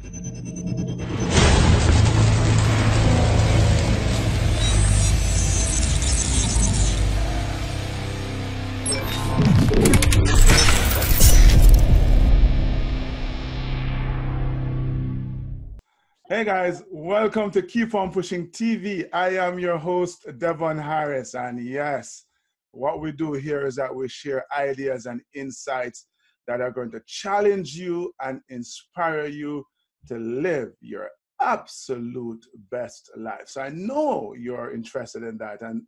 Hey guys, welcome to Keep On Pushing TV. I am your host, Devon Harris. And yes, what we do here is that we share ideas and insights that are going to challenge you and inspire you to live your absolute best life. So I know you're interested in that. And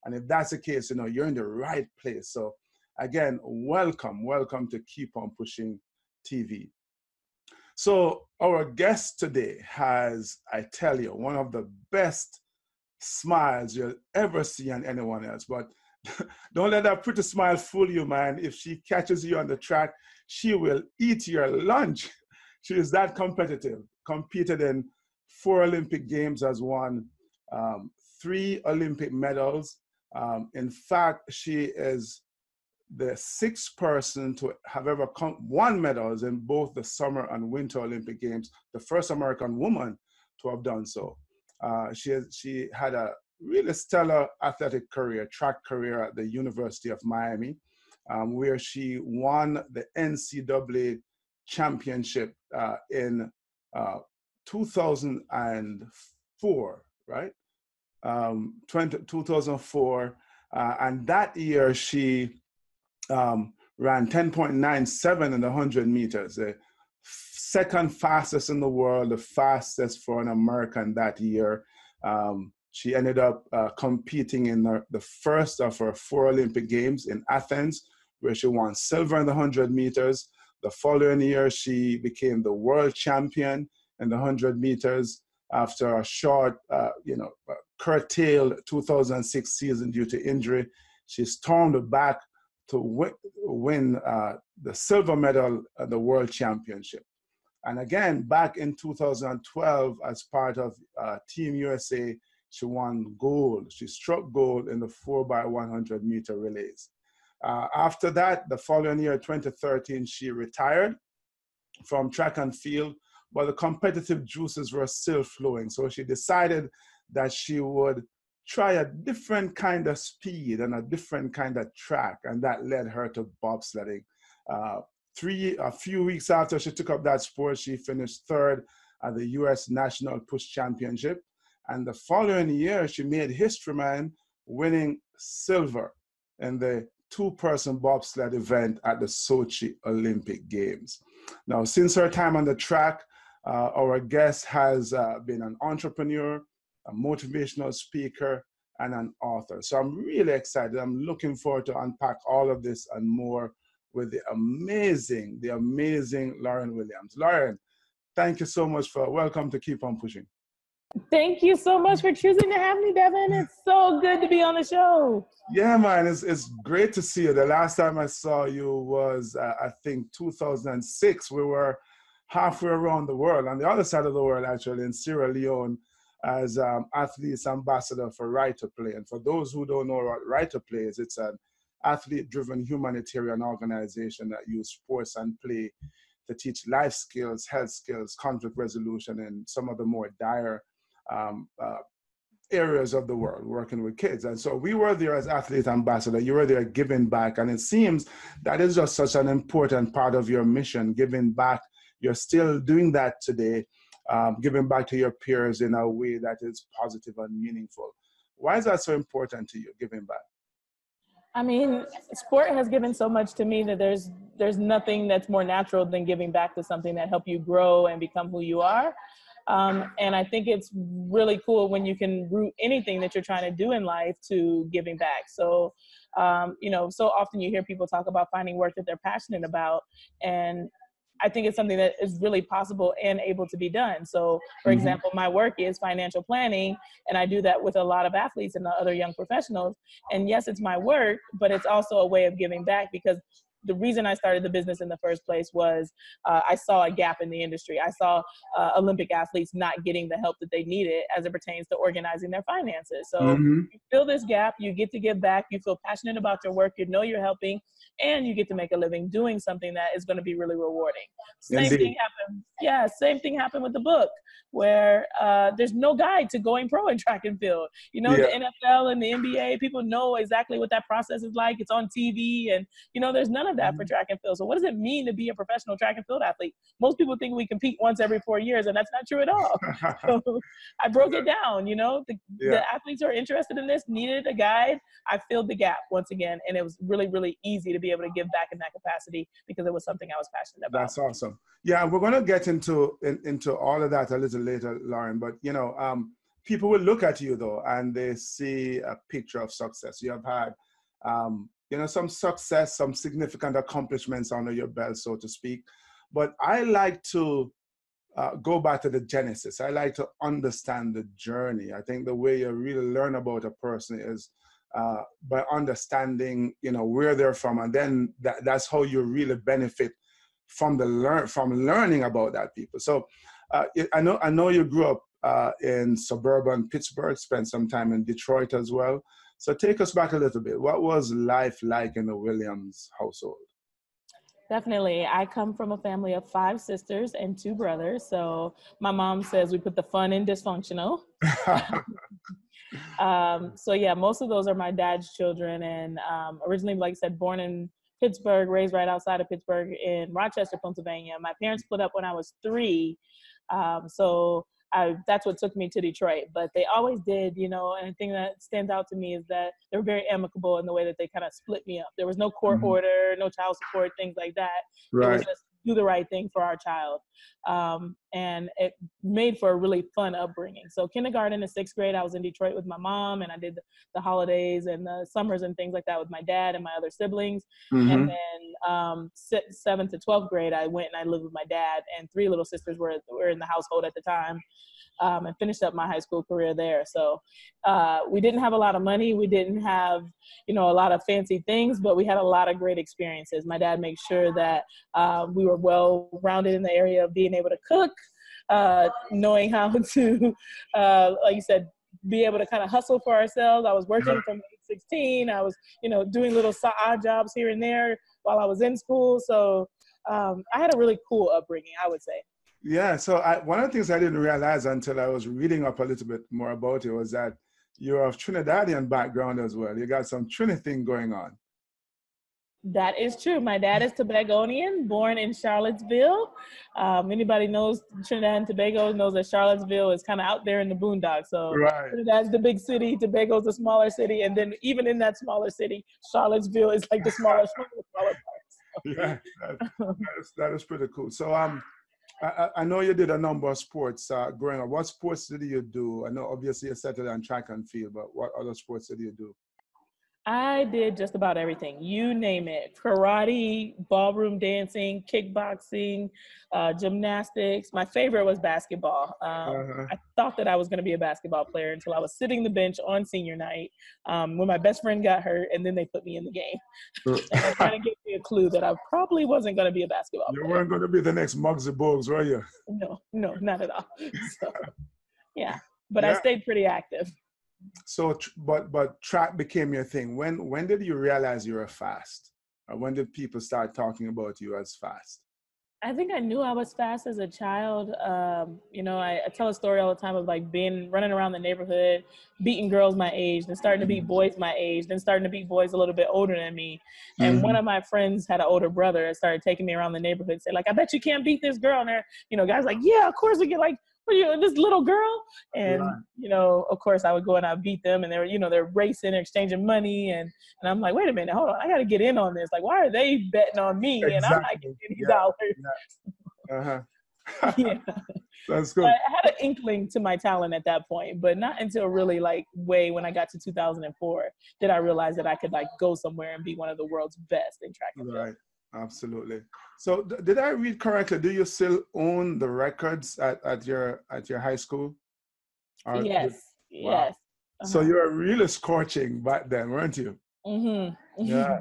if that's the case, you know, you're in the right place. So again, welcome to Keep On Pushing TV. So our guest today has, I tell you, one of the best smiles you'll ever see on anyone else. But don't let that pretty smile fool you, man. If she catches you on the track, she will eat your lunch. She is that competitive. Competed in 4 Olympic Games, has won 3 Olympic medals. In fact, she is the 6th person to have ever won medals in both the Summer and Winter Olympic Games, the first American woman to have done so. She had a really stellar athletic career, track career at the University of Miami, where she won the NCAA Championship in 2004, right? 2004. And that year she ran 10.97 in the 100 meters, the 2nd fastest in the world, the fastest for an American that year. She ended up competing in the first of her 4 Olympic Games in Athens, where she won silver in the 100 meters. The following year, she became the world champion in the 100 meters after a short, curtailed 2006 season due to injury. She stormed back to win the silver medal at the World Championship. And again, back in 2012, as part of Team USA, she won gold. She struck gold in the 4x100 meter relays. After that, the following year, 2013, she retired from track and field, but the competitive juices were still flowing. So she decided that she would try a different kind of speed and a different kind of track, and that led her to bobsledding. A few weeks after she took up that sport, she finished 3rd at the U.S. National Push Championship, and the following year she made history, man, winning silver in the 2-person bobsled event at the Sochi Olympic Games. Now, since her time on the track, our guest has been an entrepreneur, a motivational speaker, and an author. So I'm really excited. I'm looking forward to unpack all of this and more with the amazing Lauryn Williams. Lauryn, thank you so much welcome to Keep On Pushing. Thank you so much for choosing to have me, Devin. It's so good to be on the show. Yeah, man, it's great to see you. The last time I saw you was, I think, 2006. We were halfway around the world, on the other side of the world, actually, in Sierra Leone, as Athletes Ambassador for Right to Play. And for those who don't know what Right to Play is, it's an athlete-driven humanitarian organization that uses sports and play to teach life skills, health skills, conflict resolution, and some of the more dire areas of the world, working with kids. And so we were there as Athlete Ambassador. You were there giving back. And it seems that is just such an important part of your mission, giving back. You're still doing that today. Giving back to your peers in a way that is positive and meaningful. Why is that so important to you, giving back? I mean, sport has given so much to me that there's nothing that's more natural than giving back to something that helped you grow and become who you are. And I think it's really cool when you can root anything that you're trying to do in life to giving back. So, so often you hear people talk about finding work that they're passionate about, and I think it's something that is really possible and able to be done. So, for example, my work is financial planning, and I do that with a lot of athletes and other young professionals. And yes, it's my work, but it's also a way of giving back, because the reason I started the business in the first place was I saw a gap in the industry. I saw Olympic athletes not getting the help that they needed as it pertains to organizing their finances. So you fill this gap, you get to give back, you feel passionate about your work, you know you're helping, and you get to make a living doing something that is going to be really rewarding. Same thing happened. Yeah, same thing happened with the book, where there's no guide to going pro in track and field. You know, the NFL and the NBA, people know exactly what that process is like. It's on TV, and you know, there's none of that for track and field. So what does it mean to be a professional track and field athlete? Most people think we compete once every 4 years, and that's not true at all. So I broke it down. You know, the athletes who are interested in this needed a guide. I filled the gap once again, and it was really, really easy to be able to give back in that capacity because it was something I was passionate about. That's awesome. Yeah, we're going to get into all of that a little later, Lauryn. But you know, people will look at you though, and they see a picture of success. You have had, you know, some success, some significant accomplishments under your belt, so to speak. But I like to go back to the genesis. I like to understand the journey. I think the way you really learn about a person is by understanding, you know, where they're from, and then that's how you really benefit from learning about that people. So I know you grew up in suburban Pittsburgh, spent some time in Detroit as well. So take us back a little bit. What was life like in the Williams household? Definitely. I come from a family of 5 sisters and 2 brothers. So my mom says we put the fun in dysfunctional. So yeah, most of those are my dad's children. And originally, like I said, born in Pittsburgh, raised right outside of Pittsburgh in Rochester, Pennsylvania. My parents split up when I was 3. So that's what took me to Detroit. But they always did, you know, and the thing that stands out to me is that they were very amicable in the way that they kind of split me up. There was no court order, no child support, things like that. Right. It was just do the right thing for our child. And it made for a really fun upbringing. So kindergarten to 6th grade, I was in Detroit with my mom, and I did the holidays and the summers and things like that with my dad and my other siblings. And then 7th to 12th grade, I went and I lived with my dad, and 3 little sisters were in the household at the time. And finished up my high school career there. So we didn't have a lot of money. We didn't have, you know, a lot of fancy things, but we had a lot of great experiences. My dad made sure that we were well-rounded in the area of being able to cook, knowing how to, like you said, be able to kind of hustle for ourselves. I was working from age 16. I was, you know, doing little odd jobs here and there while I was in school. So I had a really cool upbringing, I would say. Yeah, so one of the things I didn't realize until I was reading up a little bit more about it was that you're of Trinidadian background as well. You got some Trini thing going on. That is true. My dad is Tobagonian, born in Charlottesville. Anybody knows Trinidad and Tobago knows that Charlottesville is kind of out there in the boondocks. So Trinidad's the big city, Tobago's the smaller city, and then even in that smaller city, Charlottesville is like the smaller part. So. Yeah, that is pretty cool. So I know you did a number of sports growing up. What sports did you do? I know obviously you settled on track and field, but what other sports did you do? I did just about everything. You name it. Karate, ballroom dancing, kickboxing, gymnastics. My favorite was basketball. I thought that I was going to be a basketball player until I was sitting the bench on senior night when my best friend got hurt, and then they put me in the game. And that kind of gave me a clue that I probably wasn't going to be a basketball player. You weren't going to be the next Muggsy Bogues, were you? No, not at all. So, yeah, but I stayed pretty active. So, but track became your thing. When did you realize you were fast? Or when did people start talking about you as fast? I think I knew I was fast as a child. You know, I tell a story all the time of like running around the neighborhood, beating girls my age, then starting to beat boys my age, then starting to beat boys a little bit older than me. And one of my friends had an older brother and started taking me around the neighborhood and say like, I bet you can't beat this girl. And there, you know, guys like, yeah, of course we get like, what are you, this little girl? And, you know, of course I would go and I'd beat them, and they were, you know, they're racing, they're exchanging money. And I'm like, wait a minute, hold on. I got to get in on this. Like, why are they betting on me? And I'm not getting any dollars. Yeah. That's good. But I had an inkling to my talent at that point, but not until really like when I got to 2004 did I realize that I could like go somewhere and be one of the world's best in track and field. Right. Absolutely. So did I read correctly? Do you still own the records at your high school? Or yes. Yes. So you were really scorching back then, weren't you? Mm-hmm. Yeah.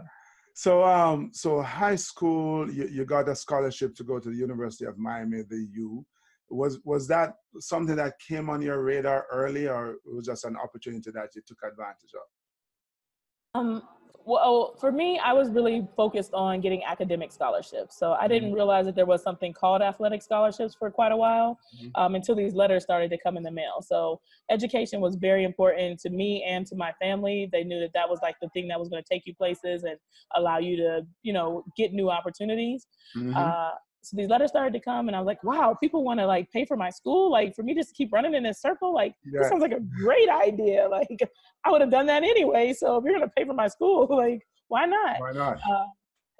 So high school, you got a scholarship to go to the University of Miami, the U. Was that something that came on your radar early, or it was just an opportunity that you took advantage of? Um, well, for me, I was really focused on getting academic scholarships. So I didn't realize that there was something called athletic scholarships for quite a while until these letters started to come in the mail. So education was very important to me and to my family. They knew that that was like the thing that was going to take you places and allow you to, get new opportunities. So these letters started to come and I was like, wow, people want to like pay for my school. Like for me just to keep running in this circle, like this sounds like a great idea. Like I would have done that anyway. So if you're going to pay for my school, like why not? Why not?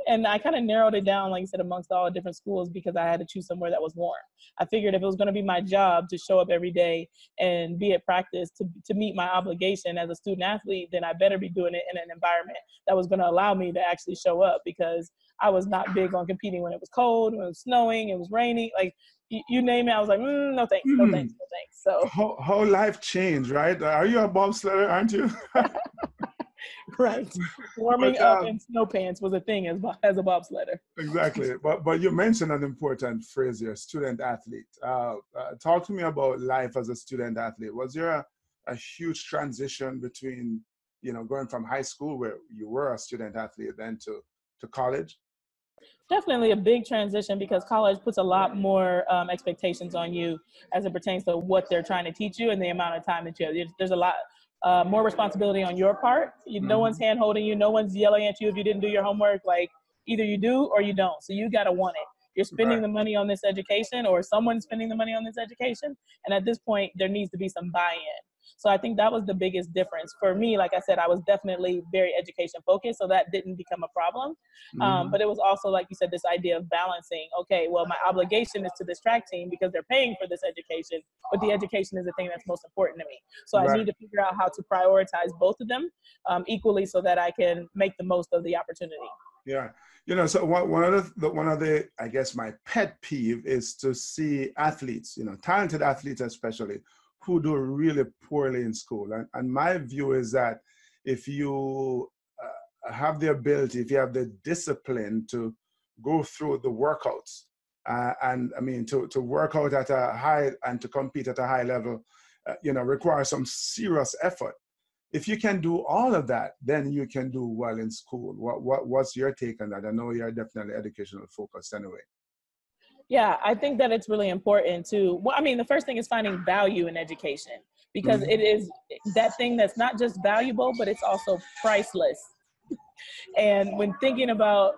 And I kind of narrowed it down, like I said, amongst all the different schools because I had to choose somewhere that was warm. I figured if it was going to be my job to show up every day and be at practice to meet my obligation as a student athlete, then I better be doing it in an environment that was going to allow me to actually show up, because I was not big on competing when it was cold, when it was snowing, it was raining, like you name it. I was like, no thanks, no thanks, no thanks. So whole life changed, right? Are you a bobsledder, aren't you? Right. Warming up in snow pants was a thing as a bobsledder. Exactly. But you mentioned an important phrase here, student athlete. Talk to me about life as a student athlete. Was there a huge transition between, going from high school where you were a student athlete then to college? Definitely a big transition, because college puts a lot more expectations on you as it pertains to what they're trying to teach you and the amount of time that you have. There's a lot more responsibility on your part. No one's hand holding you. No one's yelling at you if you didn't do your homework. Like either you do or you don't. So you got to want it. You're spending the money on this education, or someone's spending the money on this education. And at this point, there needs to be some buy-in. So I think that was the biggest difference. For me, like I said, I was definitely very education focused, so that didn't become a problem. But it was also, like you said, this idea of balancing, okay, well, my obligation is to this track team because they're paying for this education, but the education is the thing that's most important to me. So I need to figure out how to prioritize both of them equally so that I can make the most of the opportunity. Yeah. So one of the, I guess my pet peeve is to see athletes, talented athletes especially, who do really poorly in school. And my view is that if you have the ability, if you have the discipline to go through the workouts, to work out at a high and to compete at a high level, requires some serious effort. If you can do all of that, then you can do well in school. What's your take on that? I know you're definitely educational focused anyway. Yeah, I think that it's really important to, the first thing is finding value in education, because it is that thing that's not just valuable, but it's also priceless. And when thinking about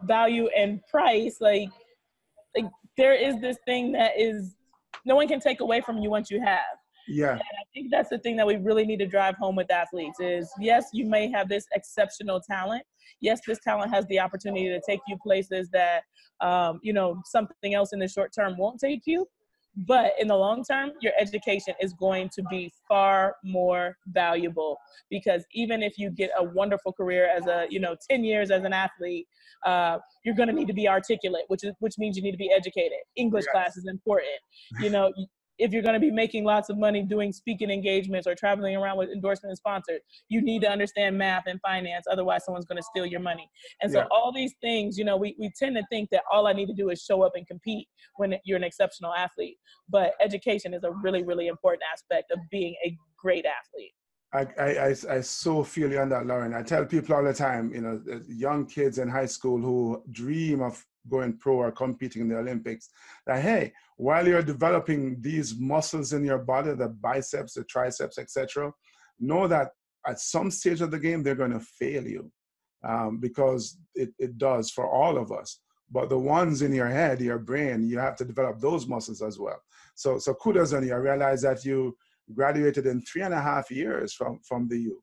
value and price, like there is this thing that is, no one can take away from you once you have. Yeah. And I think that's the thing that we really need to drive home with athletes is, yes, you may have this exceptional talent. Yes, this talent has the opportunity to take you places that, something else in the short term won't take you. But in the long term, your education is going to be far more valuable, because even if you get a wonderful career as 10 years as an athlete, you're going to need to be articulate, which means you need to be educated. English class is important. If you're going to be making lots of money doing speaking engagements or traveling around with endorsement and sponsors, you need to understand math and finance. Otherwise, someone's going to steal your money. And so all these things, we tend to think that all I need to do is show up and compete when you're an exceptional athlete. But education is a really, really important aspect of being a great athlete. I so feel you on that, Lauryn. I tell people all the time, young kids in high school who dream of going pro or competing in the Olympics, that, hey, while you're developing these muscles in your body, the biceps, the triceps, etc., know that at some stage of the game, they're going to fail you because it does for all of us. But the ones in your head, your brain, you have to develop those muscles as well. So kudos on you. I realize that you graduated in 3.5 years from the U.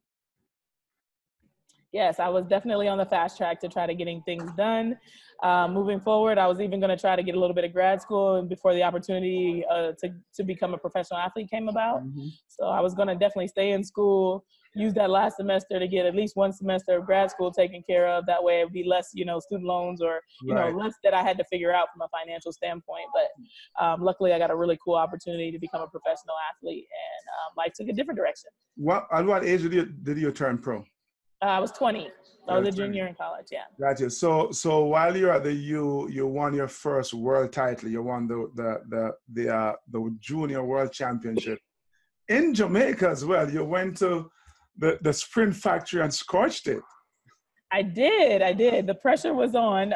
Yes, I was definitely on the fast track to try to getting things done. Moving forward, I was even going to try to get a little bit of grad school before the opportunity to become a professional athlete came about. So I was going to definitely stay in school, use that last semester to get at least one semester of grad school taken care of. That way it would be less, student loans or, less that I had to figure out from a financial standpoint. But luckily I got a really cool opportunity to become a professional athlete, and life took a different direction. At what age did you turn pro? I was 20. I was a 20. junior in college. Yeah. Gotcha. So while you're at the U, you won your first world title. You won the junior world championship in Jamaica as well. You went to the Sprint factory and scorched it. I did. The pressure was on.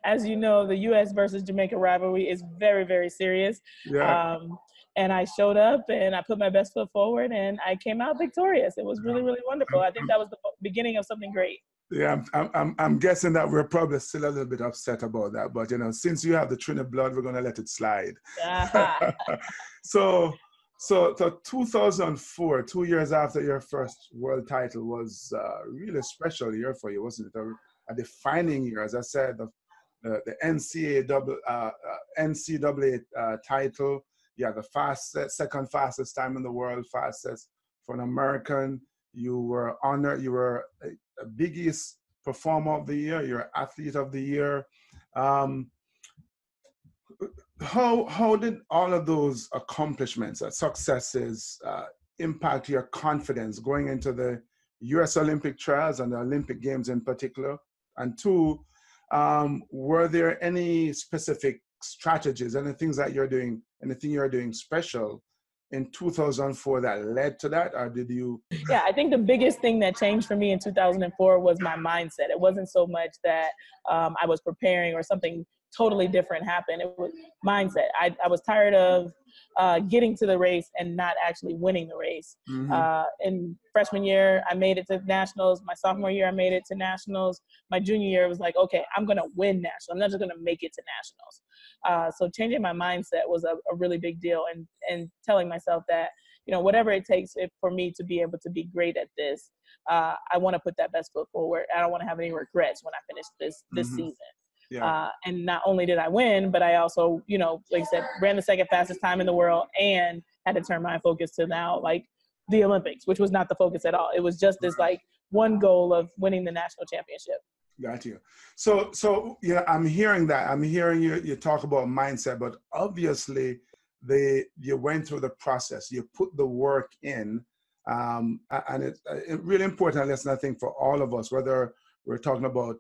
As you know, the U.S. versus Jamaica rivalry is very, very serious. Yeah. And I showed up and I put my best foot forward and I came out victorious. It was really, really wonderful. I think that was the beginning of something great. Yeah, I'm guessing that we're probably still a little bit upset about that, but since you have the Trinidad blood, we're gonna let it slide. Uh-huh. So 2004, 2 years after your first world title, was a really special year for you, wasn't it? A defining year, as I said, the NCAA title. Yeah, the second fastest time in the world, fastest for an American. You were honored. You were a Big East performer of the year. You're athlete of the year. How did all of those accomplishments, successes, impact your confidence going into the U.S. Olympic trials and the Olympic Games in particular? And two, were there any specific strategies, anything you're doing special in 2004 that led to that, or did you? Yeah, I think the biggest thing that changed for me in 2004 was my mindset. It wasn't so much that I was preparing or something totally different happened. It was mindset. I was tired of getting to the race and not actually winning the race. Mm-hmm. In freshman year, I made it to nationals. My sophomore year, I made it to nationals. My junior year was like, okay, I'm going to win nationals. I'm not just going to make it to nationals. So changing my mindset was a really big deal, and telling myself that, whatever it takes for me to be able to be great at this, I want to put that best foot forward. I don't want to have any regrets when I finish this Mm-hmm. season. Yeah. And not only did I win, but I also, like I said, ran the second fastest time in the world and had to turn my focus to now, like, the Olympics, which was not the focus at all. It was just this, like, one goal of winning the national championship. Got you. So I'm hearing that. I'm hearing you talk about mindset, but obviously you went through the process. You put the work in, and it's a really important lesson, I think, for all of us, whether we're talking about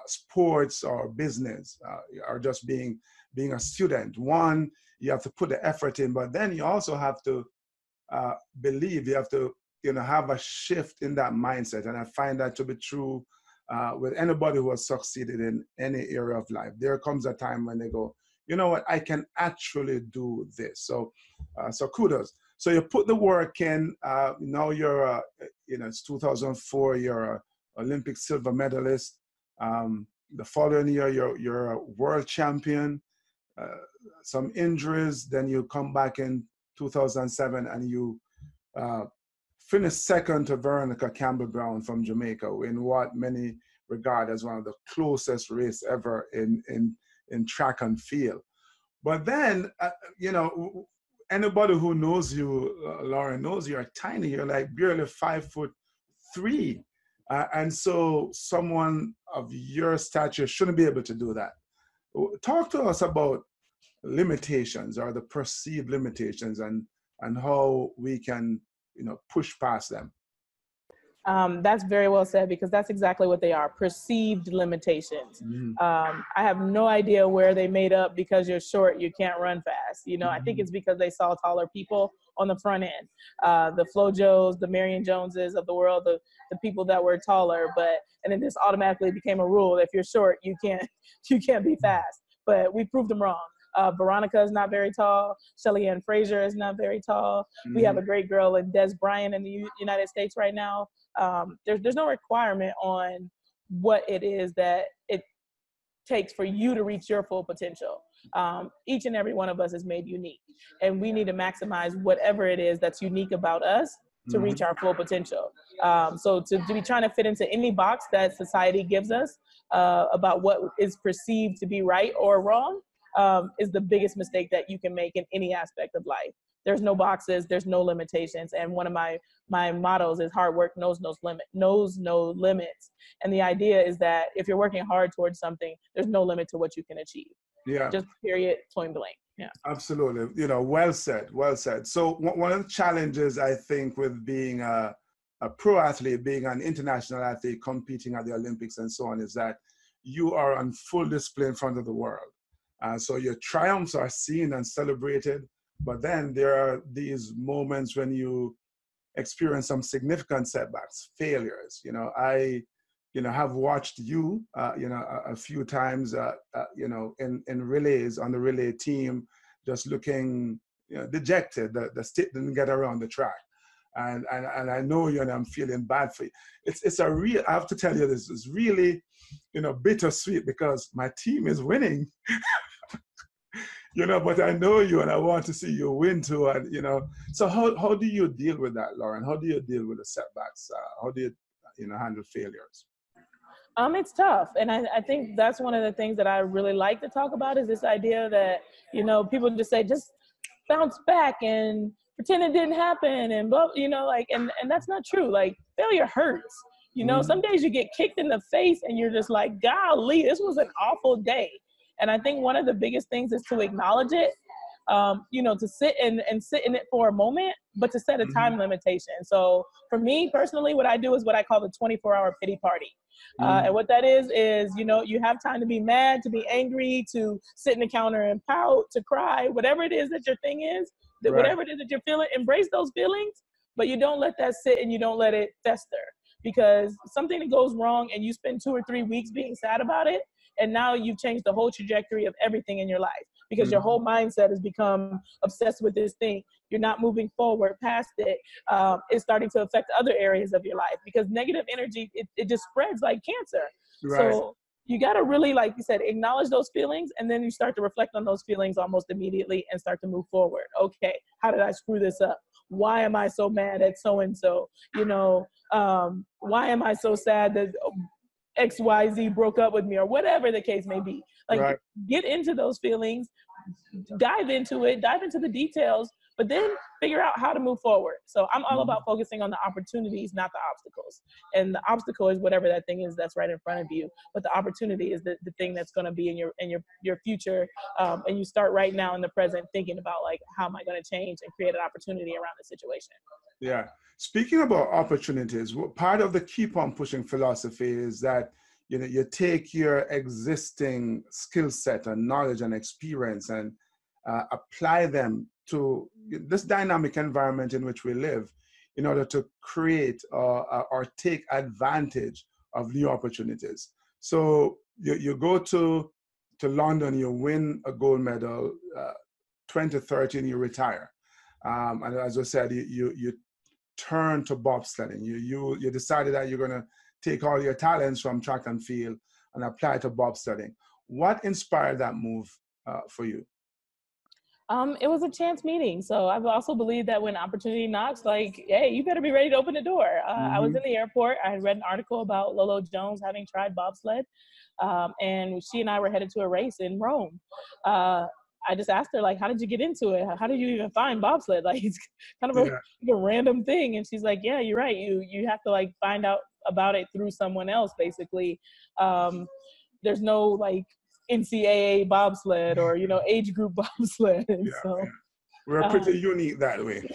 sports or business, or just being a student. One, you have to put the effort in, but then you also have to believe. You have to have a shift in that mindset, and I find that to be true with anybody who has succeeded in any area of life. There comes a time when they go, you know what, I can actually do this. So kudos. So you put the work in. Now you're it's 2004. You're a Olympic silver medalist. The following year, you're a world champion. Some injuries, then you come back in 2007 and you finished second to Veronica Campbell-Brown from Jamaica in what many regard as one of the closest race ever in track and field. But then, anybody who knows you, Lauryn, knows you're tiny. You're like barely 5'3". And so someone of your stature shouldn't be able to do that. Talk to us about limitations, or the perceived limitations, and how we can, push past them. That's very well said, because that's exactly what they are, perceived limitations. Mm-hmm. I have no idea where they made up because you're short, you can't run fast. Mm-hmm. I think it's because they saw taller people on the front end. The FloJos, the Marion Joneses of the world, the people that were taller, and it just automatically became a rule. If you're short, you can't be fast. But we proved them wrong. Veronica is not very tall. Shelly Ann Frazier is not very tall. Mm-hmm. We have a great girl in Des Bryant in the United States right now. There's no requirement on what it is that it takes for you to reach your full potential. Each and every one of us is made unique, and we need to maximize whatever it is that's unique about us to mm-hmm. reach our full potential. So to be trying to fit into any box that society gives us about what is perceived to be right or wrong is the biggest mistake that you can make in any aspect of life. There's no boxes, there's no limitations. And one of my mottos is hard work knows no limits. And the idea is that if you're working hard towards something, there's no limit to what you can achieve. Yeah. Just period, point blank. Yeah. Absolutely. Well said. So one of the challenges, I think, with being a a pro athlete, being an international athlete, competing at the Olympics and so on, is that you are on full display in front of the world. So your triumphs are seen and celebrated, but then there are these moments when you experience some significant setbacks, failures. I have watched you, a few times, in relays, on the relay team, just looking, dejected. The stick didn't get around the track. And I know, I'm feeling bad for you. It's a real, I have to tell you this, is really, bittersweet, because my team is winning, but I know you and I want to see you win too. And, so how do you deal with that, Lauryn? How do you deal with the setbacks? How do you, handle failures? It's tough. And I think that's one of the things that I really like to talk about, is this idea that, people just say, just bounce back and pretend it didn't happen and blah, and that's not true. Like, failure hurts. Some days you get kicked in the face and you're just like, golly, this was an awful day. And I think one of the biggest things is to acknowledge it, to sit and sit in it for a moment, but to set a time limitation. So for me personally, what I do is what I call the 24-hour pity party. And what that is, you have time to be mad, to be angry, to sit in the counter and pout, to cry, whatever it is that your thing is, that whatever it is that you're feeling, embrace those feelings, but you don't let that sit and you don't let it fester. Because something that goes wrong and you spend 2 or 3 weeks being sad about it, and now you've changed the whole trajectory of everything in your life, because your whole mindset has become obsessed with this thing. You're not moving forward past it. It's starting to affect other areas of your life, because negative energy, it just spreads like cancer. Right. So you got to really, like you said, acknowledge those feelings, and then you start to reflect on those feelings almost immediately and start to move forward. Okay, how did I screw this up? Why am I so mad at so-and-so? Why am I so sad that XYZ broke up with me, or whatever the case may be? Like, get into those feelings, dive into it, dive into the details, but then figure out how to move forward. So I'm all about focusing on the opportunities, not the obstacles. And the obstacle is whatever that thing is that's right in front of you. But the opportunity is the thing that's going to be in your future. And you start right now in the present thinking about, like, how am I going to change and create an opportunity around the situation? Yeah. Speaking about opportunities, part of the keep on pushing philosophy is that you take your existing skill set and knowledge and experience and apply them to this dynamic environment in which we live, in order to create or take advantage of new opportunities. So you go to London, you win a gold medal, 2013 you retire, and as I said, you turn to bobsledding. You decided that you're going to take all your talents from track and field and apply to bobsledding. What inspired that move for you? It was a chance meeting. So I've also believed that when opportunity knocks, like, hey, you better be ready to open the door. I was in the airport. I had read an article about Lolo Jones having tried bobsled, and she and I were headed to a race in Rome. I just asked her, like, how did you get into it? How did you even find bobsled? Like, it's kind of a random thing. And she's like, yeah, you're right. You have to, like, find out about it through someone else, basically. There's no, like, NCAA bobsled or, age group bobsled. So we're pretty unique that way.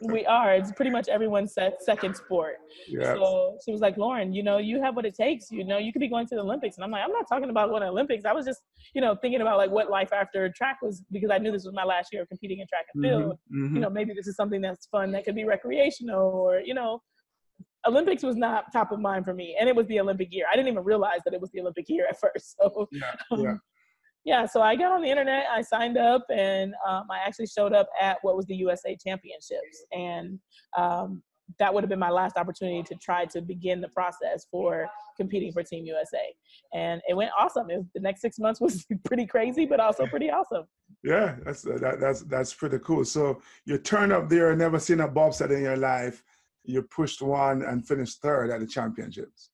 We are. It's pretty much everyone's second sport. Yeah. So she was like, Lauryn, you have what it takes. You could be going to the Olympics. And I'm like, I'm not talking about going to the Olympics. I was just, thinking about, like, what life after track was, because I knew this was my last year of competing in track and field. Maybe this is something that's fun, that could be recreational, or, Olympics was not top of mind for me. And it was the Olympic year. I didn't even realize that it was the Olympic year at first. So so I got on the internet, I signed up, and I actually showed up at what was the USA Championships. And that would have been my last opportunity to try to begin the process for competing for Team USA. And it went awesome. The next 6 months was pretty crazy, but also pretty awesome. Yeah, that's pretty cool. So you turn up there, never seen a bobsled in your life. You pushed one and finished third at the championships.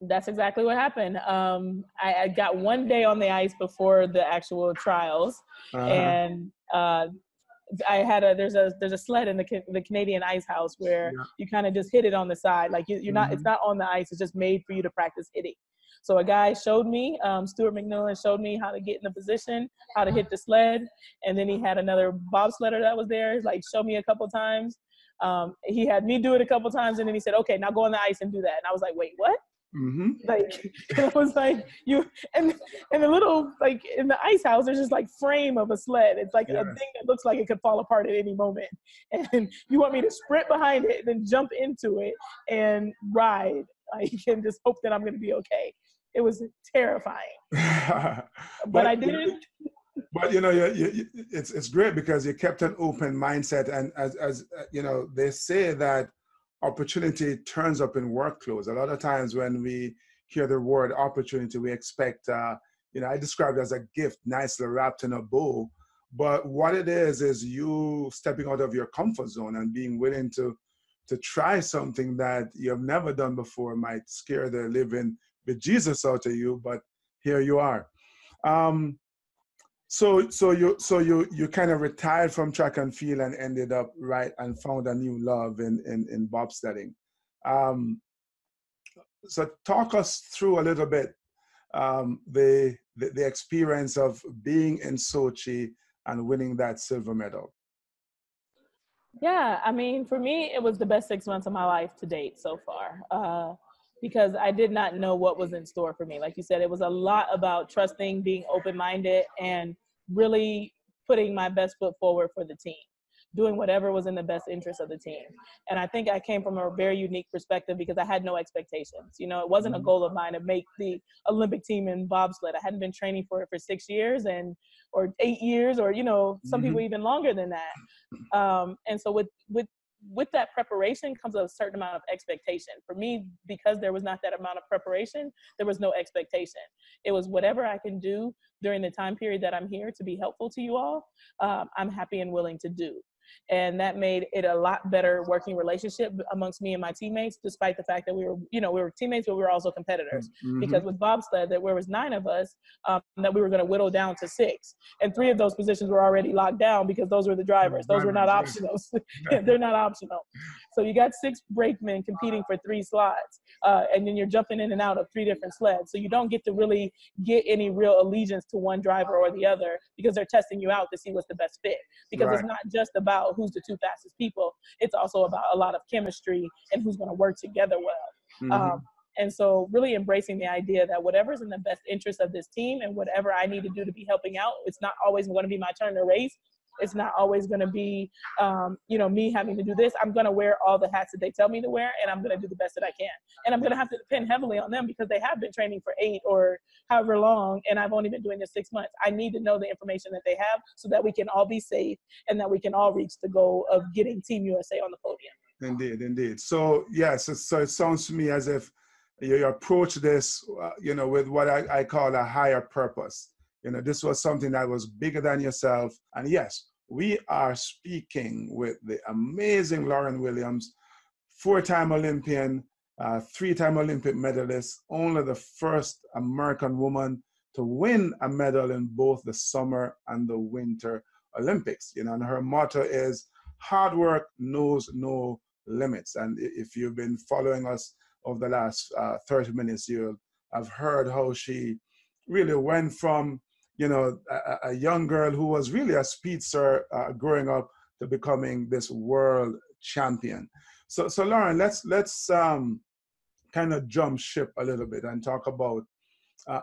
That's exactly what happened. I got one day on the ice before the actual trials, and I had there's a sled in the Canadian Ice House where you kind of just hit it on the side, like you're not, it's not on the ice, it's just made for you to practice hitting. So a guy showed me, Stuart McMillan showed me how to get in the position, how to hit the sled, and then he had another bobsledder that was there, like, show me a couple times. He had me do it a couple times, and then he said, okay, now go on the ice and do that. And I was like, wait, what? Mm-hmm. Like, and I was like, and the little, like, in the ice house, there's just like frame of a sled. It's like a thing that looks like it could fall apart at any moment. And you want me to sprint behind it, then jump into it and ride, like, and just hope that I'm going to be okay. It was terrifying. but I did it. But it's great because you kept an open mindset, and as they say that opportunity turns up in work clothes. A lot of times when we hear the word opportunity, we expect, I describe it as a gift, nicely wrapped in a bow. But what it is you stepping out of your comfort zone and being willing to try something that you have never done before. Might scare the living bejesus out of you, but here you are. So you kind of retired from track and field and ended up and found a new love in bobsledding. So talk us through a little bit the experience of being in Sochi and winning that silver medal. Yeah, I mean, for me, it was the best 6 months of my life to date so far. Because I did not know what was in store for me. Like you said, it was a lot about trusting, being open-minded, and really putting my best foot forward for the team, doing whatever was in the best interest of the team. And I think I came from a very unique perspective because I had no expectations. It wasn't a goal of mine to make the Olympic team in bobsled. I hadn't been training for it for 6 years or 8 years, or, some people even longer than that. And so with that preparation comes a certain amount of expectation. For me, because there was not that amount of preparation, there was no expectation. It was whatever I can do during the time period that I'm here to be helpful to you all, I'm happy and willing to do. And that made it a lot better working relationship amongst me and my teammates, despite the fact that we were teammates, but we were also competitors. Mm-hmm. Because with bobsled, there was 9 of us, that we were going to whittle down to 6. And 3 of those positions were already locked down because those were the drivers. Those were not optional. They're not optional. So you got 6 brakemen competing for 3 slots. And then you're jumping in and out of 3 different sleds. So you don't get to really get any real allegiance to one driver or the other because they're testing you out to see what's the best fit. Because It's not just about who's the 2 fastest people. It's also about a lot of chemistry and who's going to work together well. Mm-hmm. And so really embracing the idea that whatever's in the best interest of this team and whatever I need to do to be helping out, it's not always going to be my turn to race. It's not always going to be, me having to do this. I'm going to wear all the hats that they tell me to wear, and I'm going to do the best that I can. And I'm going to have to depend heavily on them because they have been training for 8 or however long, and I've only been doing this 6 months. I need to know the information that they have so that we can all be safe and that we can all reach the goal of getting Team USA on the podium. Indeed. So, yes, so it sounds to me as if you approach this, with what I call a higher purpose. This was something that was bigger than yourself. And yes, we are speaking with the amazing Lauryn Williams, 4-time Olympian, 3-time Olympic medalist, only the first American woman to win a medal in both the summer and the winter Olympics. And her motto is, hard work knows no limits. And if you've been following us over the last 30 minutes, you'll have heard how she really went from a young girl who was really a speedster growing up to becoming this world champion. So Lauryn, let's kind of jump ship a little bit and talk about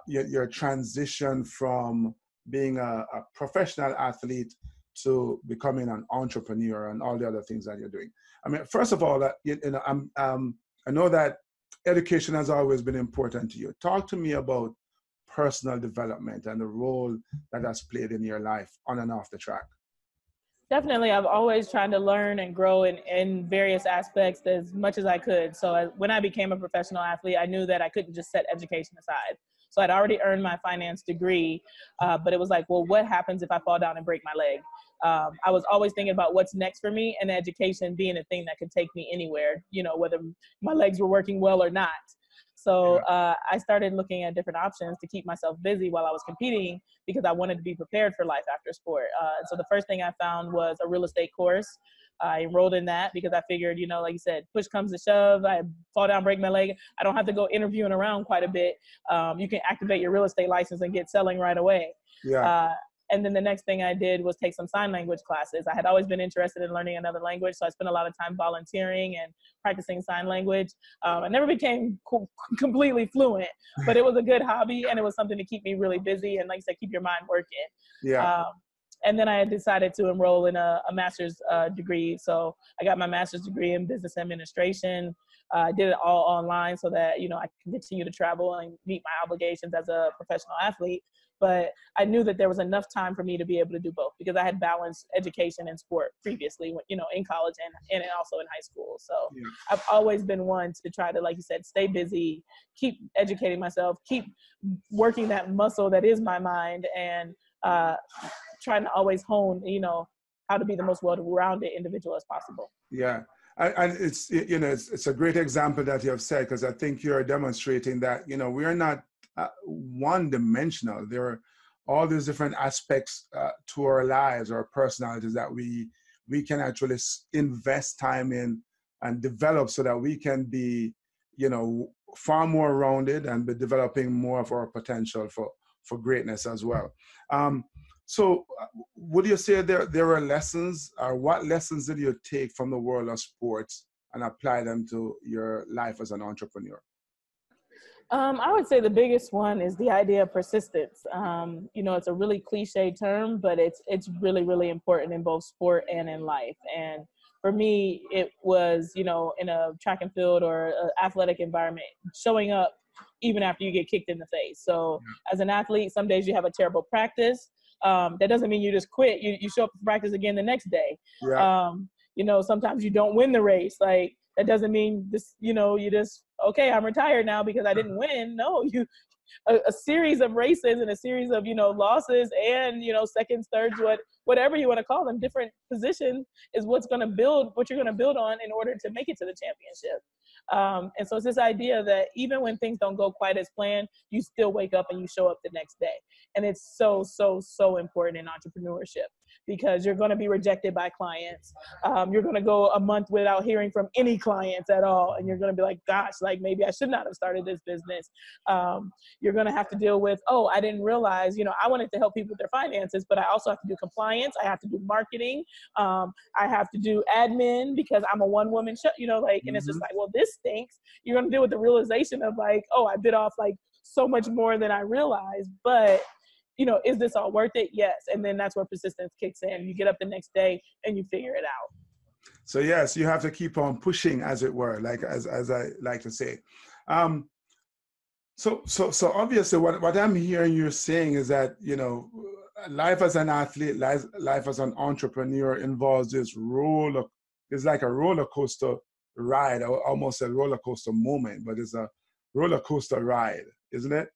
your transition from being a professional athlete to becoming an entrepreneur and all the other things that you're doing. I mean, first of all, I know that education has always been important to you. Talk to me about personal development and the role that has played in your life on and off the track. Definitely. I've always tried to learn and grow in various aspects as much as I could. So when I became a professional athlete, I knew that I couldn't just set education aside. So I'd already earned my finance degree, but it was like, well, what happens if I fall down and break my leg? I was always thinking about what's next for me, and education being a thing that could take me anywhere, whether my legs were working well or not. So I started looking at different options to keep myself busy while I was competing because I wanted to be prepared for life after sport. And so the first thing I found was a real estate course. I enrolled in that because I figured, like you said, push comes to shove. I fall down, break my leg. I don't have to go interviewing around quite a bit. You can activate your real estate license and get selling right away. And then the next thing I did was take some sign language classes. I had always been interested in learning another language, so I spent a lot of time volunteering and practicing sign language. I never became completely fluent, but it was a good hobby, and it was something to keep me really busy and, like I said, keep your mind working. Yeah. And then I had decided to enroll in a master's degree. So I got my master's degree in business administration. I did it all online so that, you know, I can continue to travel and meet my obligations as a professional athlete. But I knew that there was enough time for me to be able to do both, because I had balanced education and sport previously, you know, in college and also in high school. So yeah. I've always been one to try to, like you said, stay busy, keep educating myself, keep working that muscle that is my mind, and trying to always hone, you know, how to be the most well-rounded individual as possible. Yeah. And it's, you know, it's a great example that you have said, because I think you're demonstrating that, you know, we are not one-dimensional. There are all these different aspects to our lives, our personalities, that we can actually invest time in and develop so that we can be, you know, far more rounded and be developing more of our potential for greatness as well. So would you say there are lessons, or what lessons did you take from the world of sports and apply them to your life as an entrepreneur? I would say the biggest one is the idea of persistence. You know, it's a really cliche term, but it's really, really important in both sport and in life. And for me, it was, you know, in a track and field or an athletic environment, showing up even after you get kicked in the face. So as an athlete, some days you have a terrible practice. That doesn't mean you just quit. You show up to practice again the next day. Yeah. You know, sometimes you don't win the race. Like, that doesn't mean this, you know, you just, okay, I'm retired now because I didn't win. No, a series of races and a series of, you know, losses and, you know, seconds, thirds, whatever you want to call them, different positions is what you're going to build on in order to make it to the championship. And so it's this idea that even when things don't go quite as planned, you still wake up and you show up the next day. And it's so, so, so important in entrepreneurship, because you're going to be rejected by clients. You're going to go a month without hearing from any clients at all. And you're going to be like, gosh, like maybe I should not have started this business. You're going to have to deal with, oh, I didn't realize, you know, I wanted to help people with their finances, but I also have to do compliance. I have to do marketing. I have to do admin because I'm a one-woman show, you know, like, and it's just like, well, this stinks. You're going to deal with the realization of like, oh, I bit off like so much more than I realized, but you know, is this all worth it? Yes. And then that's where persistence kicks in. You get up the next day and you figure it out. So yes, you have to keep on pushing, as it were, like as I like to say. So obviously what I'm hearing you saying is that, you know, life as an athlete, life as an entrepreneur involves it's like a roller coaster ride, or almost a roller coaster moment, but it's a roller coaster ride, isn't it?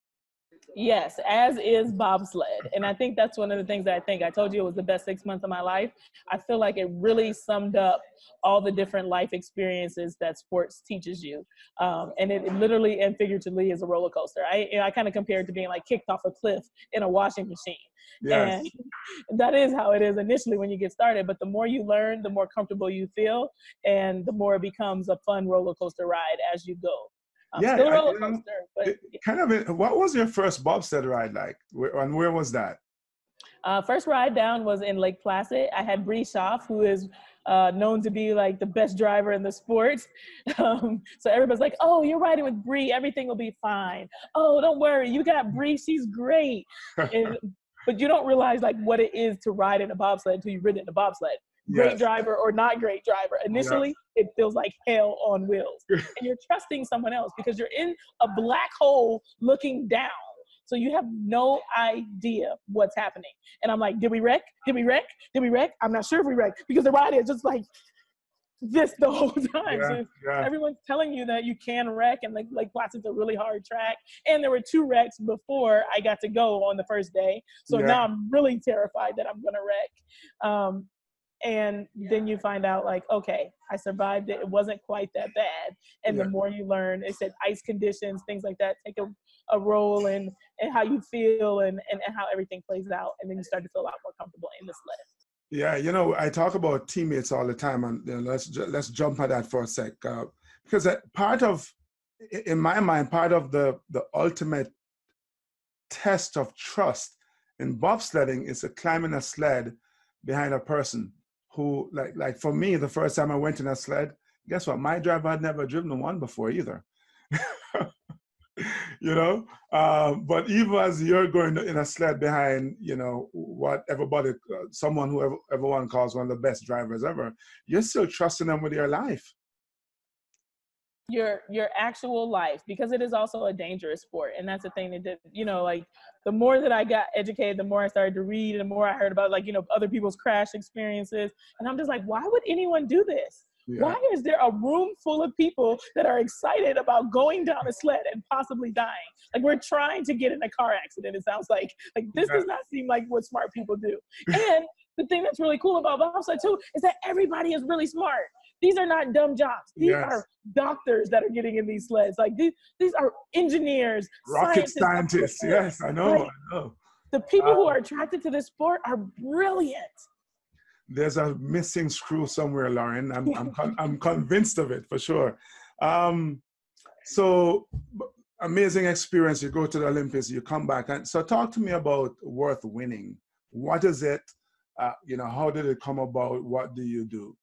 Yes, as is bobsled. And I think that's one of the things that I told you it was the best 6 months of my life. I feel like it really summed up all the different life experiences that sports teaches you. And it literally and figuratively is a roller coaster. I kind of compare it to being like kicked off a cliff in a washing machine. Yes. And that is how it is initially when you get started. But the more you learn, the more comfortable you feel, and the more it becomes a fun roller coaster ride as you go. Still a roller coaster, but what was your first bobsled ride like? And where was that? First ride down was in Lake Placid. I had Bree Schaff, who is known to be like the best driver in the sport. So everybody's like, oh, you're riding with Bree, everything will be fine. Oh, don't worry, you got Bree, she's great. But you don't realize like what it is to ride in a bobsled until you've ridden in a bobsled. Great driver or not great driver. Initially, it feels like hell on wheels. And you're trusting someone else because you're in a black hole looking down. So you have no idea what's happening. And I'm like, did we wreck? Did we wreck? Did we wreck? I'm not sure if we wrecked, because the ride is just like this the whole time. Everyone's telling you that you can wreck, and like Placid's a really hard track. And there were 2 wrecks before I got to go on the first day. So now I'm really terrified that I'm gonna wreck. And then you find out like, okay, I survived it. It wasn't quite that bad. And the more you learn, they said ice conditions, things like that, take a role in how you feel and how everything plays out. And then you start to feel a lot more comfortable in the sled. Yeah, you know, I talk about teammates all the time, and you know, let's jump at that for a sec. Because in my mind, part of the ultimate test of trust In bobsledding, it's a climbing a sled behind a person who, like for me, the first time I went in a sled, guess what? My driver had never driven one before either. You know, but even as you're going in a sled behind, you know, what everybody, someone who everyone calls one of the best drivers ever, you're still trusting them with your life. Your actual life, because it is also a dangerous sport. And that's the thing that did, you know, like the more that I got educated, the more I started to read, and the more I heard about, like, you know, other people's crash experiences. And I'm just like, why would anyone do this? Yeah. Why is there a room full of people that are excited about going down a sled and possibly dying? Like, we're trying to get in a car accident, it sounds like this does not seem like what smart people do. And the thing that's really cool about bobsled too is that everybody is really smart. These are not dumb jobs. These are doctors that are getting in these sleds. Like these are engineers, rocket scientists. Yes, I know. Like, I know. The people who are attracted to this sport are brilliant. There's a missing screw somewhere, Lauryn. I'm convinced of it for sure. So amazing experience. You go to the Olympics, you come back, and so talk to me about Worth Winning. What is it? You know, how did it come about? What do you do?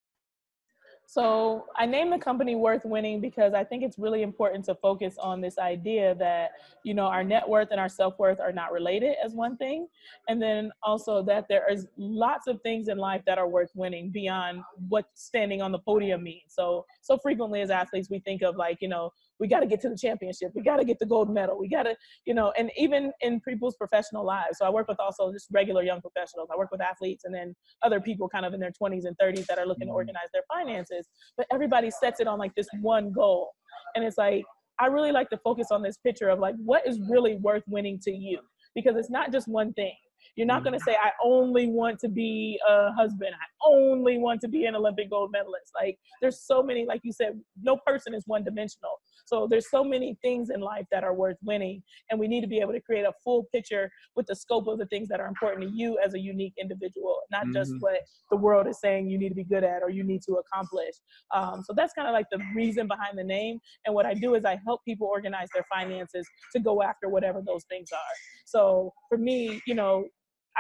So I named the company Worth Winning because I think it's really important to focus on this idea that, you know, our net worth and our self-worth are not related as one thing. And then also that there is lots of things in life that are worth winning beyond what standing on the podium means. So frequently as athletes, we think of like, you know, we got to get to the championship. We got to get the gold medal. We got to, you know, and even in people's professional lives. So I work with also just regular young professionals. I work with athletes and then other people kind of in their 20s and 30s that are looking to organize their finances. But everybody sets it on like this one goal. And it's like, I really like to focus on this picture of like, what is really worth winning to you? Because it's not just one thing. You're not going to say, I only want to be a husband. I only want to be an Olympic gold medalist. Like, there's so many, like you said, no person is one dimensional. So there's so many things in life that are worth winning. And we need to be able to create a full picture with the scope of the things that are important to you as a unique individual, not just what the world is saying you need to be good at or you need to accomplish. So that's kind of like the reason behind the name. And what I do is I help people organize their finances to go after whatever those things are. So for me, you know,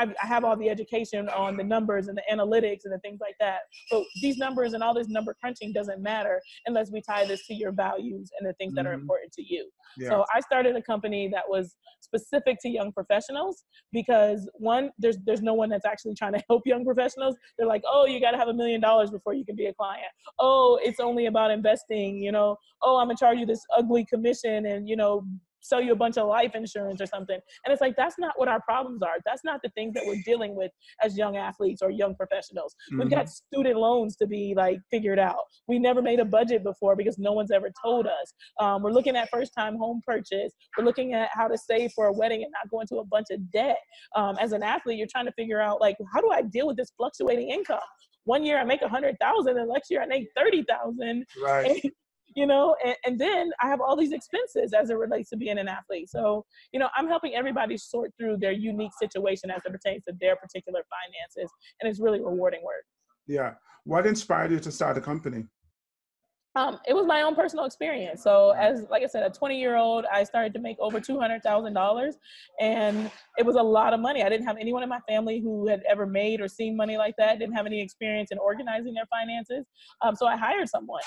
I have all the education on the numbers and the analytics and the things like that. But these numbers and all this number crunching doesn't matter unless we tie this to your values and the things that are important to you. Yeah. So I started a company that was specific to young professionals because one, there's no one that's actually trying to help young professionals. They're like, oh, you got to have $1 million before you can be a client. Oh, it's only about investing, you know. Oh, I'm gonna charge you this ugly commission and, you know, sell you a bunch of life insurance or something. And it's like, that's not what our problems are. That's not the things that we're dealing with as young athletes or young professionals. We've got student loans to be like figured out. We never made a budget before because no one's ever told us. We're looking at first-time home purchase. We're looking at how to save for a wedding and not go into a bunch of debt. As an athlete, you're trying to figure out like, how do I deal with this fluctuating income? One year I make 100,000 and next year I make 30,000. Right. You know, and then I have all these expenses as it relates to being an athlete. So, you know, I'm helping everybody sort through their unique situation as it pertains to their particular finances. And it's really rewarding work. Yeah. What inspired you to start a company? It was my own personal experience. So as, like I said, a 20-year-old, I started to make over $200,000 and it was a lot of money. I didn't have anyone in my family who had ever made or seen money like that, didn't have any experience in organizing their finances. So I hired someone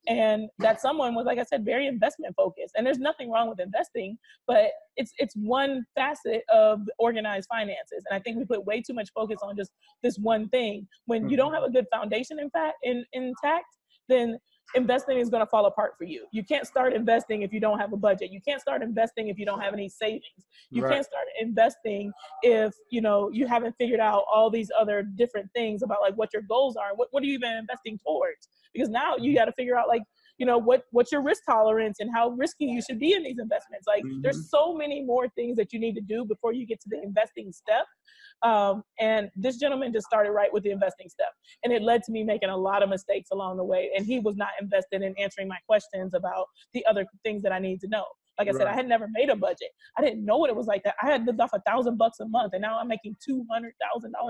and that someone was, like I said, very investment focused. And there's nothing wrong with investing, but it's one facet of organized finances. And I think we put way too much focus on just this one thing. When you don't have a good foundation, in fact, intact, then investing is going to fall apart for you. You can't start investing if you don't have a budget. You can't start investing if you don't have any savings. You can't start investing if, you know, you haven't figured out all these other different things about like what your goals are. What are you even investing towards? Because now you got to figure out like, you know, what's your risk tolerance and how risky you should be in these investments. Like there's so many more things that you need to do before you get to the investing step. And this gentleman just started right with the investing step. And it led to me making a lot of mistakes along the way. And he was not invested in answering my questions about the other things that I need to know. Like I said, I had never made a budget. I didn't know what it was like that. I had lived off $1,000 a month and now I'm making $200,000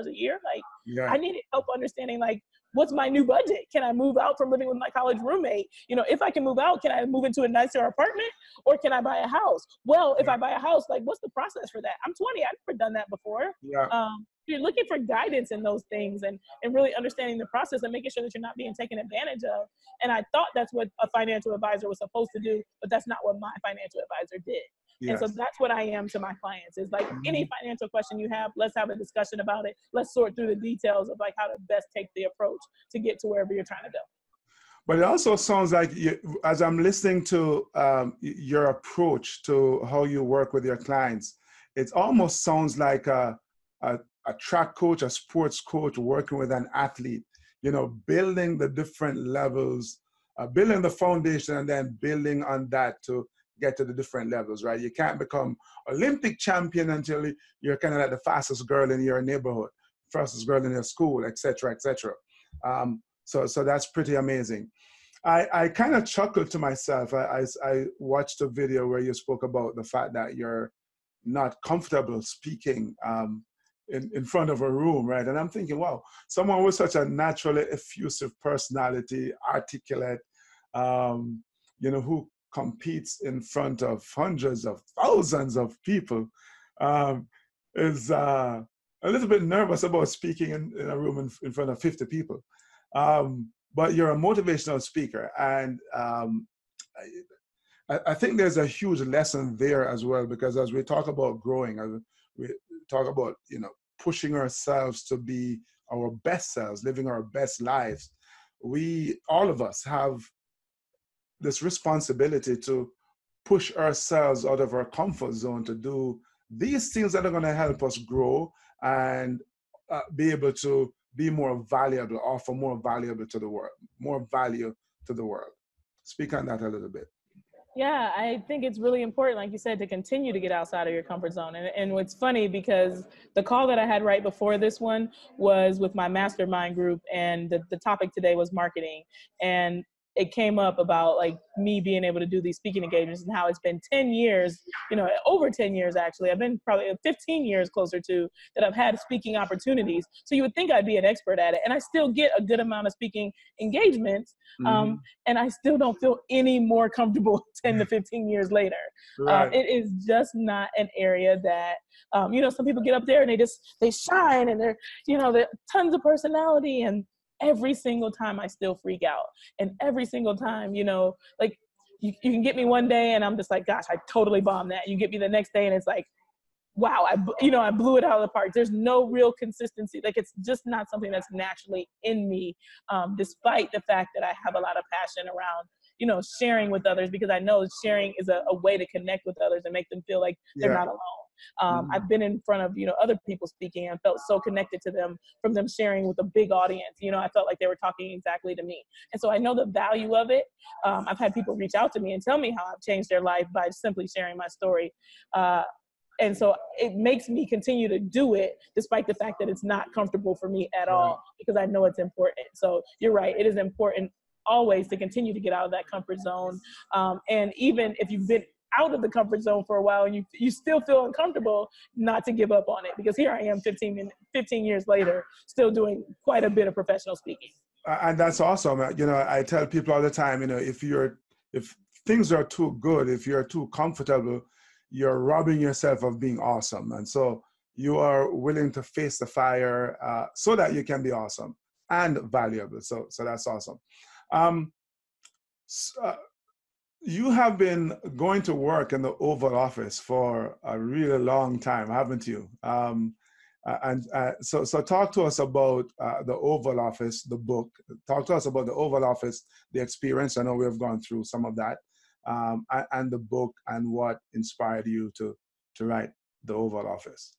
a year. Like I needed help understanding like what's my new budget? Can I move out from living with my college roommate? You know, if I can move out, can I move into a nicer apartment, or can I buy a house? Well, if I buy a house, like, what's the process for that? I'm 20, I've never done that before. Yeah. You're looking for guidance in those things, and really understanding the process and making sure that you're not being taken advantage of. And I thought that's what a financial advisor was supposed to do, but that's not what my financial advisor did. Yes. And so that's what I am to my clients, is like, any financial question you have, let's have a discussion about it. Let's sort through the details of like how to best take the approach to get to wherever you're trying to go. But it also sounds like, as I'm listening to your approach to how you work with your clients, it almost sounds like a track coach, a sports coach working with an athlete, you know, building the different levels, building the foundation, and then building on that to get to the different levels, right? You can't become Olympic champion until you're kind of like the fastest girl in your neighborhood, fastest girl in your school, et cetera, et cetera. So that's pretty amazing. I kind of chuckled to myself. I watched a video where you spoke about the fact that you're not comfortable speaking in front of a room, right? And I'm thinking, wow, someone with such a naturally effusive personality, articulate, you know, who competes in front of hundreds of thousands of people, is a little bit nervous about speaking in a room in front of 50 people. But you're a motivational speaker, and I think there's a huge lesson there as well, because as we talk about growing, as we talk about, you know, pushing ourselves to be our best selves, living our best lives, all of us have this responsibility to push ourselves out of our comfort zone to do these things that are going to help us grow and be able to be more valuable, offer more valuable to the world, more value to the world. Speak on that a little bit. Yeah, I think it's really important, like you said, to continue to get outside of your comfort zone. And what's funny, because the call that I had right before this one was with my mastermind group, and the topic today was marketing. And it came up about like me being able to do these speaking engagements, and how it's been 10 years, you know, over 10 years actually. I've been probably 15 years closer to that I've had speaking opportunities. So you would think I'd be an expert at it. And I still get a good amount of speaking engagements. And I still don't feel any more comfortable 10 to 15 years later. Right. It is just not an area that, you know, some people get up there and they shine, and they're, you know, they're tons of personality, and every single time I still freak out. And every single time, you know, like you can get me one day and I'm just like, gosh, I totally bombed that. You get me the next day and it's like, wow, I blew it out of the park. There's no real consistency. Like, it's just not something that's naturally in me, despite the fact that I have a lot of passion around, you know, sharing with others, because I know sharing is a way to connect with others and make them feel like they're not alone. I've been in front of, you know, other people speaking, and felt so connected to them from them sharing with a big audience. You know, I felt like they were talking exactly to me. And so I know the value of it. I've had people reach out to me and tell me how I've changed their life by simply sharing my story. And so it makes me continue to do it, despite the fact that it's not comfortable for me at all, because I know it's important. So you're right. It is important always to continue to get out of that comfort zone. And even if you've been out of the comfort zone for a while and you still feel uncomfortable, not to give up on it, because here I am 15 years later, still doing quite a bit of professional speaking. And that's awesome. You know, I tell people all the time, you know, if things are too good, if you're too comfortable, you're robbing yourself of being awesome. And so you are willing to face the fire so that you can be awesome and valuable. So that's awesome. You have been going to work in the Oval Office for a really long time, haven't you? So talk to us about the Oval Office, the book. Talk to us about the Oval Office, the experience. I know we have gone through some of that, and the book, and what inspired you to write the Oval Office.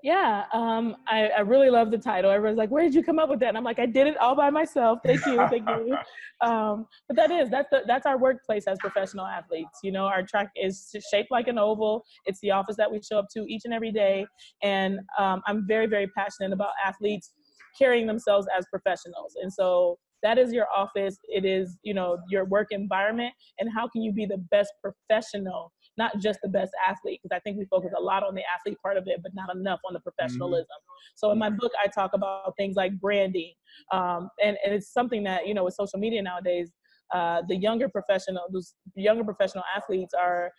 Yeah, I really love the title. Everyone's like, where did you come up with that? And I'm like, I did it all by myself. Thank you, thank you. But that's our workplace as professional athletes. You know, our track is shaped like an oval. It's the office that we show up to each and every day. And I'm very, very passionate about athletes carrying themselves as professionals. And so that is your office. It is, you know, your work environment. And how can you be the best professional not just the best athlete, because I think we focus a lot on the athlete part of it, but not enough on the professionalism. So in my book, I talk about things like branding. And it's something that, you know, with social media nowadays, the younger professional athletes are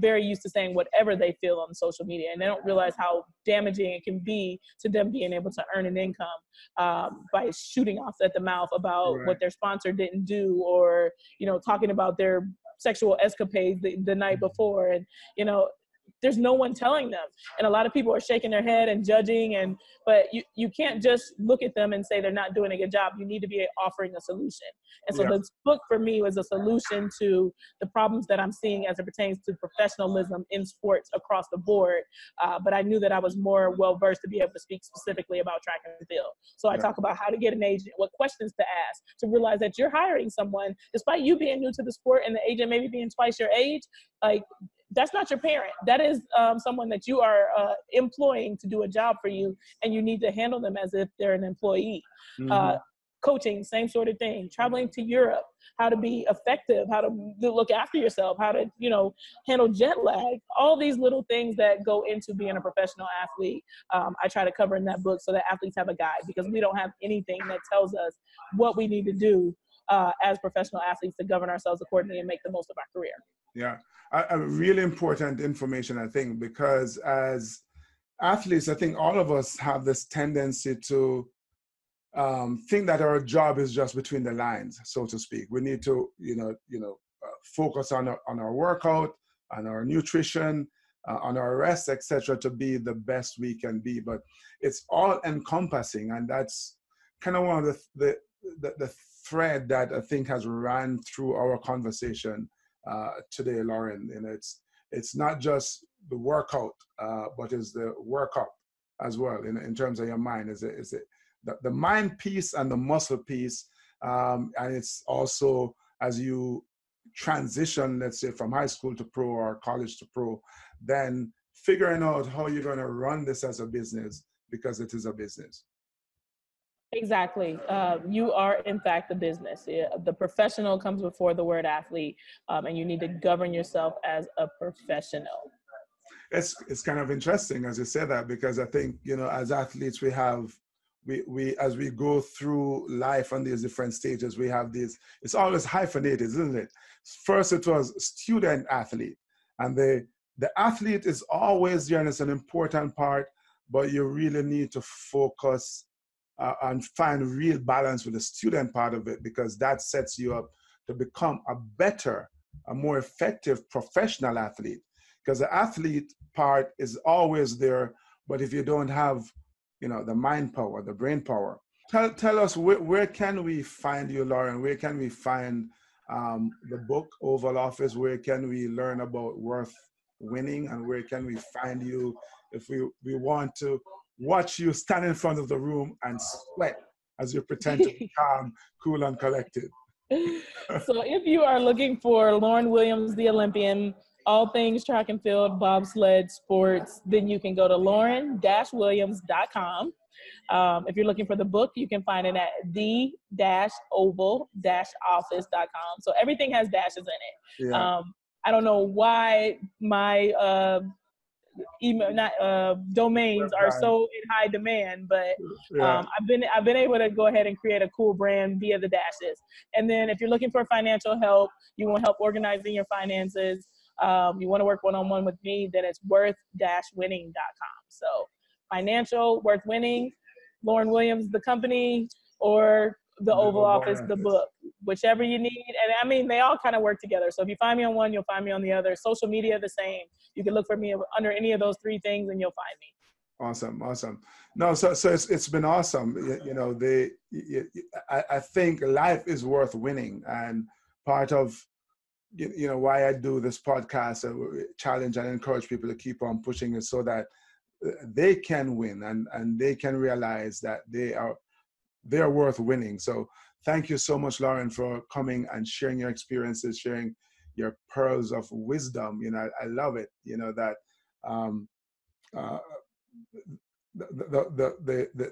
very used to saying whatever they feel on social media, and they don't realize how damaging it can be to them being able to earn an income by shooting off at the mouth about what their sponsor didn't do, or, you know, talking about their sexual escapades the night before. And, you know, there's no one telling them. And a lot of people are shaking their head and judging, but you can't just look at them and say they're not doing a good job. You need to be offering a solution. And so this book for me was a solution to the problems that I'm seeing as it pertains to professionalism in sports across the board. But I knew that I was more well-versed to be able to speak specifically about track and field. So I talk about how to get an agent, what questions to ask, to realize that you're hiring someone, despite you being new to the sport and the agent maybe being twice your age, like, that's not your parent. That is someone that you are employing to do a job for you, and you need to handle them as if they're an employee. Coaching, same sort of thing. Traveling to Europe, how to be effective, how to look after yourself, how to, you know, handle jet lag. All these little things that go into being a professional athlete, I try to cover in that book so that athletes have a guide, because we don't have anything that tells us what we need to do as professional athletes to govern ourselves accordingly and make the most of our career. Yeah, a really important information, I think, because as athletes, I think all of us have this tendency to think that our job is just between the lines, so to speak. We need to, focus on our workout, on our nutrition, on our rest, etc., to be the best we can be. But it's all encompassing, and that's kind of one of the thread that I think has run through our conversation today, Lauryn. And it's not just the workout, but it's the workup as well in terms of your mind. Is it the mind piece and the muscle piece, and it's also as you transition, let's say, from high school to pro or college to pro, then figuring out how you're going to run this as a business, because it is a business. Exactly. You are, in fact, the business. The professional comes before the word athlete, and you need to govern yourself as a professional. It's kind of interesting as you say that, because I think, as athletes, we as we go through life on these different stages, we have these, it's always hyphenated, isn't it? First, it was student athlete, and the athlete is always there, and it's an important part, but you really need to focus and find real balance with the student part of it, because that sets you up to become a more effective professional athlete. Because the athlete part is always there, but if you don't have, the mind power, the brain power. Tell us, where can we find you, Lauryn? Where can we find the book Oval Office? Where can we learn about Worth Winning? And where can we find you if we want to watch you stand in front of the room and sweat as you pretend to be calm, cool, and collected? So if you are looking for Lauryn Williams, the Olympian, all things track and field, bobsled, sports, then you can go to lauren-williams.com. If you're looking for the book, you can find it at the-oval-office.com. So everything has dashes in it. Yeah. I don't know why my domains are so in high demand, but I've been able to go ahead and create a cool brand via the dashes. And then if you're looking for financial help, you want help organizing your finances, you want to work one-on-one with me, then it's worth-winning.com. So financial, Worth Winning, Lauryn Williams, the company, or the Oval Office, the book, whichever you need. And I mean, they all kind of work together. So if you find me on one, you'll find me on the other. Social media, the same. You can look for me under any of those three things and you'll find me. Awesome. No, so it's been awesome. I think life is worth winning. And part of, why I do this podcast, challenge and encourage people to keep on pushing is so that they can win and they can realize that they're worth winning. So thank you so much, Lauryn, for coming and sharing your experiences, sharing your pearls of wisdom. I love it. That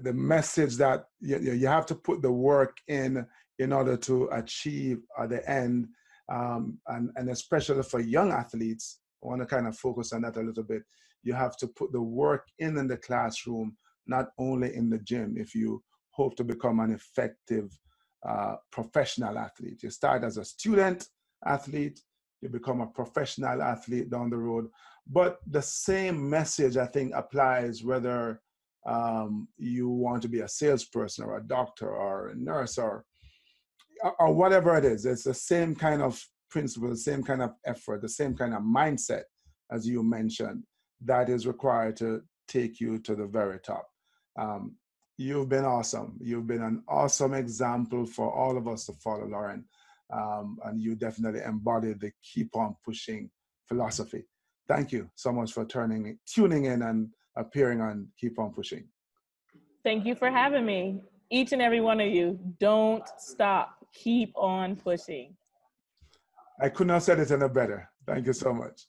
the message that you have to put the work in order to achieve the end, and especially for young athletes, I want to kind of focus on that a little bit. You have to put the work in the classroom, not only in the gym, if you hope to become an effective professional athlete. You start as a student athlete, you become a professional athlete down the road. But the same message, I think, applies whether you want to be a salesperson or a doctor or a nurse or whatever it is. It's the same kind of principle, the same kind of effort, the same kind of mindset, as you mentioned, that is required to take you to the very top. You've been awesome. You've been an awesome example for all of us to follow, Lauryn. And you definitely embody the keep on pushing philosophy. Thank you so much for tuning in and appearing on Keep On Pushing. Thank you for having me. Each and every one of you, don't stop. Keep on pushing. I could not have said it any better. Thank you so much.